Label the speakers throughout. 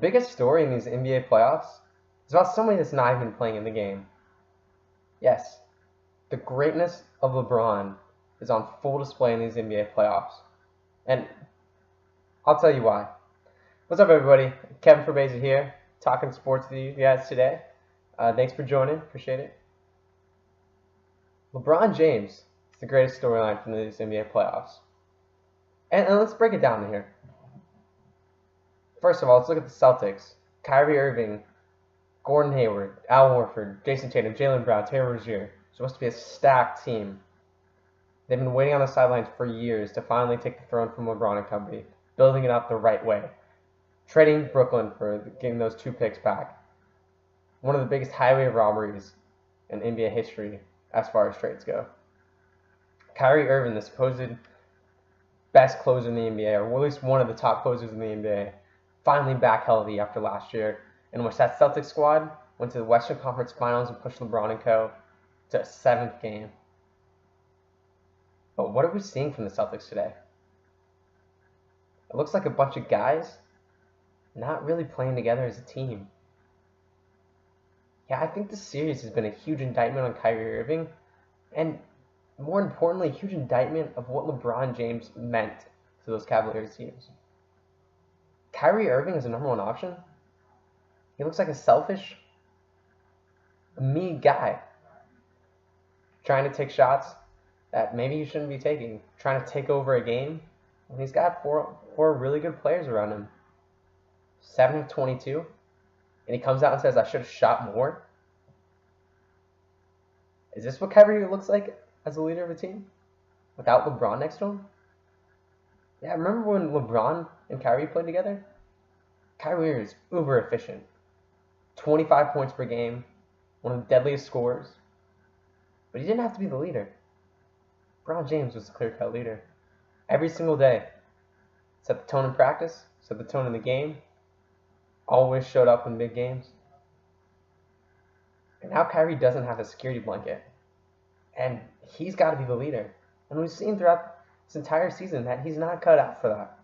Speaker 1: biggest story in these NBA playoffs is about somebody that's not even playing in the game. Yes, the greatness of LeBron is on full display in these NBA playoffs. And I'll tell you why. What's up, everybody? Kevin Forbeza here, talking sports with you guys today. Thanks for joining. Appreciate it. LeBron James is the greatest storyline from these NBA playoffs. And let's break it down here. First of all, let's look at the Celtics. Kyrie Irving, Gordon Hayward, Al Horford, Jason Tatum, Jaylen Brown, Terry Rozier. Supposed to be a stacked team. They've been waiting on the sidelines for years to finally take the throne from LeBron and company, building it up the right way. Trading Brooklyn for getting those 2 picks back. One of the biggest highway robberies in NBA history as far as trades go. Kyrie Irving, the supposed best closer in the NBA, or at least one of the top closers in the NBA, finally back healthy after last year, in which that Celtics squad went to the Western Conference Finals and pushed LeBron and co. to a 7th game. But what are we seeing from the Celtics today? It looks like a bunch of guys not really playing together as a team. Yeah, I think this series has been a huge indictment on Kyrie Irving, and more importantly, a huge indictment of what LeBron James meant to those Cavaliers teams. Kyrie Irving is the #1 option. He looks like a selfish, me guy, trying to take shots that maybe he shouldn't be taking, trying to take over a game, and he's got four really good players around him. 7 of 22, and he comes out and says, I should have shot more. Is this what Kyrie looks like as a leader of a team without LeBron next to him? Yeah, remember when LeBron and Kyrie played together? Kyrie is uber efficient. 25 points per game, one of the deadliest scorers. But he didn't have to be the leader. LeBron James was the clear-cut leader. Every single day. Set the tone in practice, set the tone in the game. Always showed up in big games. And now Kyrie doesn't have a security blanket. And he's got to be the leader. And we've seen throughout this entire season that he's not cut out for that.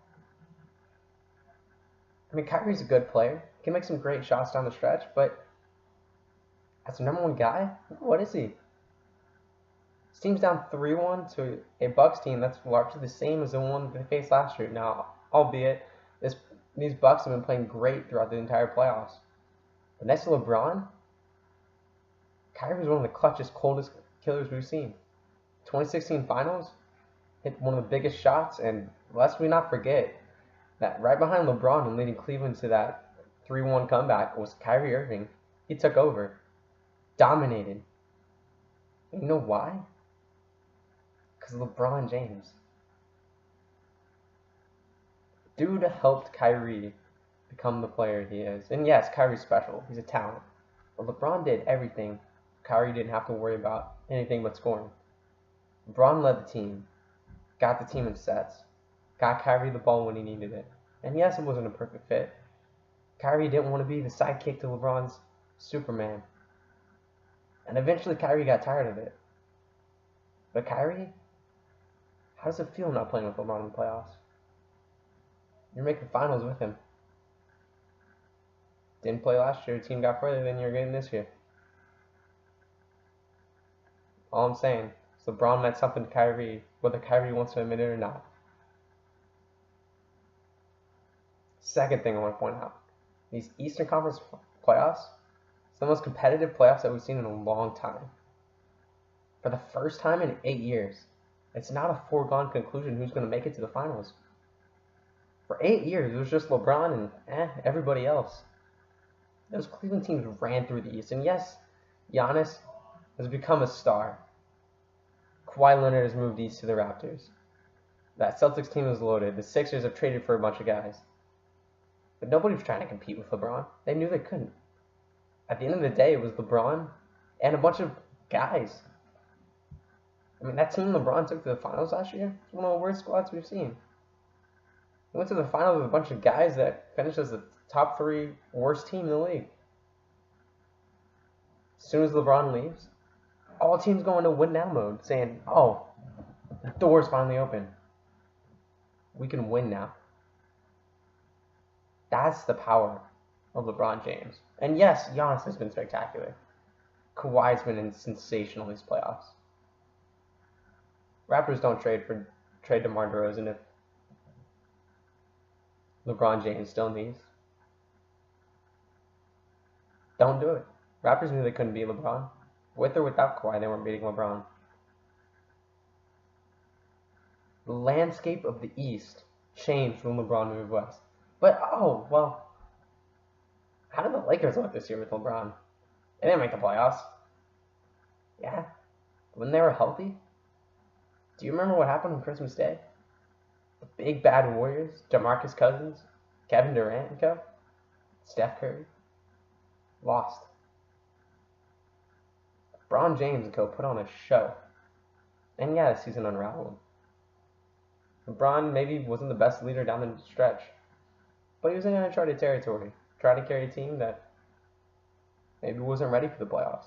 Speaker 1: I mean, Kyrie's a good player. He can make some great shots down the stretch, but as the #1 guy, what is he? This team's down 3-1 to a Bucks team that's largely the same as the one they faced last year. Now, albeit, these Bucks have been playing great throughout the entire playoffs. But next to LeBron, Kyrie was one of the clutchest, coldest killers we've seen. 2016 Finals, hit one of the biggest shots, and lest we not forget that right behind LeBron and leading Cleveland to that 3-1 comeback was Kyrie Irving. He took over, dominated. And you know why? Because LeBron James. Dude helped Kyrie become the player he is. And yes, Kyrie's special. He's a talent. But LeBron did everything. Kyrie didn't have to worry about anything but scoring. LeBron led the team, got the team in sets, got Kyrie the ball when he needed it. And yes, it wasn't a perfect fit. Kyrie didn't want to be the sidekick to LeBron's Superman. And eventually Kyrie got tired of it. But Kyrie, how does it feel not playing with LeBron in the playoffs? You're making finals with him. Didn't play last year, team got further than you're getting this year. All I'm saying is LeBron meant something to Kyrie, whether Kyrie wants to admit it or not. Second thing I want to point out, these Eastern Conference playoffs, it's the most competitive playoffs that we've seen in a long time. For the first time in 8 years, it's not a foregone conclusion who's going to make it to the finals. For 8 years, it was just LeBron and everybody else. Those Cleveland teams ran through the East. And yes, Giannis has become a star. Kawhi Leonard has moved east to the Raptors. That Celtics team is loaded. The Sixers have traded for a bunch of guys. But nobody was trying to compete with LeBron. They knew they couldn't. At the end of the day, it was LeBron and a bunch of guys. I mean, that team LeBron took to the finals last year is one of the worst squads we've seen. They went to the finals with a bunch of guys that finished as the top 3 worst team in the league. As soon as LeBron leaves, all teams go into win now mode, saying, oh, the door's finally open. We can win now. That's the power of LeBron James. And yes, Giannis has been spectacular. Kawhi's been sensational these playoffs. Raptors don't trade DeMar DeRozan if LeBron James still needs. Don't do it. Raptors knew they couldn't beat LeBron. With or without Kawhi, they weren't beating LeBron. The landscape of the East changed when LeBron moved west. But, oh, well, how did the Lakers look this year with LeBron? They didn't make the playoffs. Yeah. When they were healthy? Do you remember what happened on Christmas Day? The big bad Warriors, DeMarcus Cousins, Kevin Durant and co. Steph Curry. Lost. LeBron James and co. put on a show. And yeah, the season unraveled. LeBron maybe wasn't the best leader down the stretch, but he was in uncharted territory, trying to carry a team that maybe wasn't ready for the playoffs.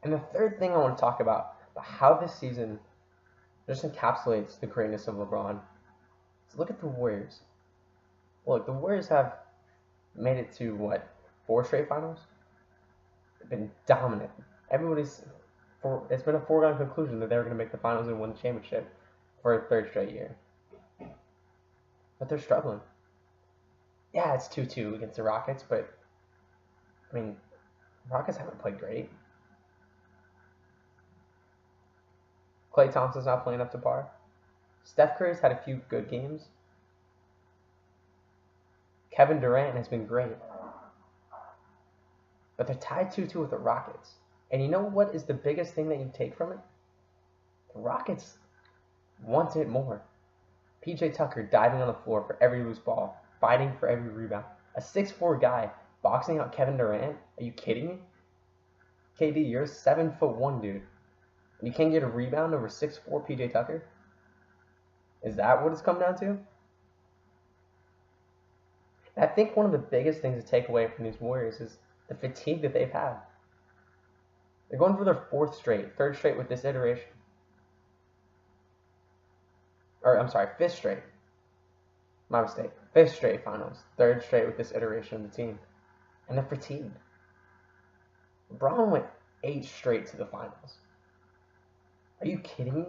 Speaker 1: And the third thing I want to talk about how this season just encapsulates the greatness of LeBron, is look at the Warriors. Look, the Warriors have made it to, 4 straight finals? They've been dominant. It's been a foregone conclusion that they were going to make the finals and win the championship for a 3rd straight year. But they're struggling. Yeah, it's 2-2 against the Rockets, but, the Rockets haven't played great. Klay Thompson's not playing up to par. Steph Curry's had a few good games. Kevin Durant has been great. But they're tied 2-2 with the Rockets. And you know what is the biggest thing that you take from it? The Rockets want it more. PJ Tucker diving on the floor for every loose ball, fighting for every rebound. A 6'4" guy boxing out Kevin Durant? Are you kidding me? KD, you're a 7'1" dude. You can't get a rebound over 6'4" PJ Tucker? Is that what it's come down to? And I think one of the biggest things to take away from these Warriors is the fatigue that they've had. They're going for their 4th straight, 3rd straight with this iteration. Or, I'm sorry, 5th straight. My mistake. 5th straight finals, 3rd straight with this iteration of the team. And they're fatigued. LeBron went 8 straight to the finals. Are you kidding me?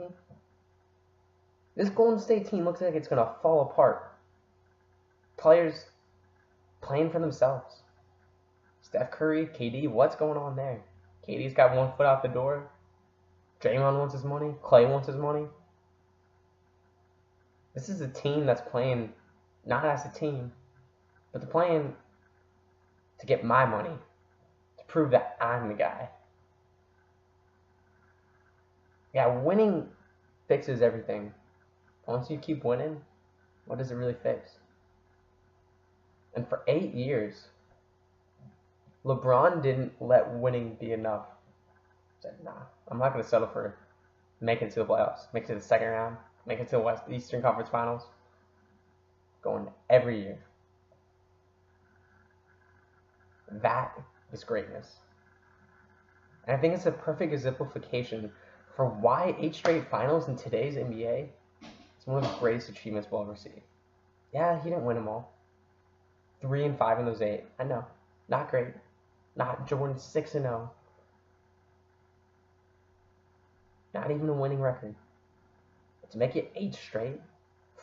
Speaker 1: This Golden State team looks like it's going to fall apart. Players playing for themselves. Steph Curry, KD, what's going on there? KD's got 1 foot out the door. Draymond wants his money. Klay wants his money. This is a team that's playing not as a team, but they're playing to get my money, to prove that I'm the guy. Yeah, winning fixes everything. Once you keep winning, what does it really fix? And for 8 years, LeBron didn't let winning be enough. He said, nah, I'm not going to settle for making it to the playoffs, make it to the 2nd round, make it to the Eastern Conference Finals. Going every year. That is greatness. And I think it's a perfect exemplification for why 8 straight finals in today's NBA is one of the greatest achievements we'll ever see. Yeah, he didn't win them all. 3-5 in those 8. I know. Not great. Not Jordan 6-0. Not even a winning record. But to make it 8 straight,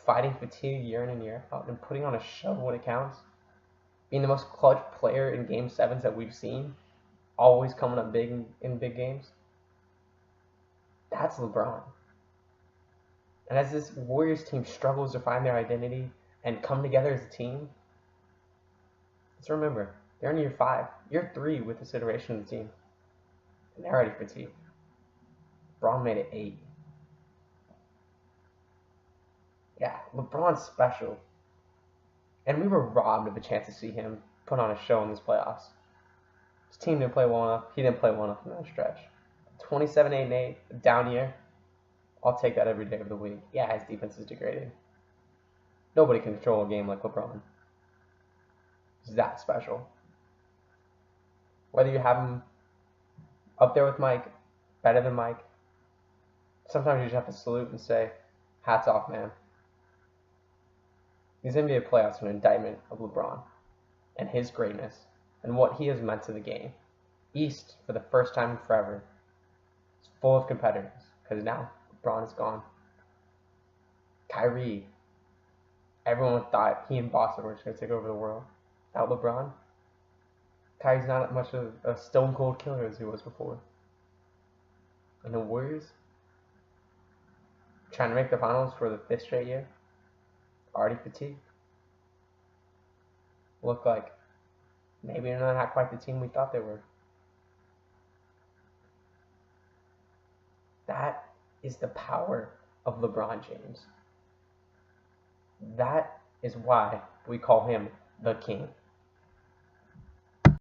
Speaker 1: fighting fatigue year in and year out, and putting on a show when it counts, being the most clutch player in Game 7s that we've seen, always coming up big in big games, that's LeBron. And as this Warriors team struggles to find their identity and come together as a team, let's remember, they're in year 5, year 3 with this iteration of the team. And they're already fatigued. LeBron made it 8. Yeah, LeBron's special. And we were robbed of a chance to see him put on a show in these playoffs. His team didn't play well enough. He didn't play well enough in that stretch. 27-8-8, down year. I'll take that every day of the week. Yeah, his defense is degrading. Nobody can control a game like LeBron. He's that special. Whether you have him up there with Mike, better than Mike, sometimes you just have to salute and say, hats off, man. These NBA playoffs are an indictment of LeBron and his greatness and what he has meant to the game. East, for the first time in forever, is full of competitors because now LeBron is gone. Kyrie, everyone thought he and Boston were just going to take over the world. Without LeBron, Kyrie's not much of a stone cold killer as he was before. And the Warriors, trying to make the finals for the 5th straight year, already fatigued. Look like maybe they're not quite the team we thought they were. That is the power of LeBron James. That is why we call him the King.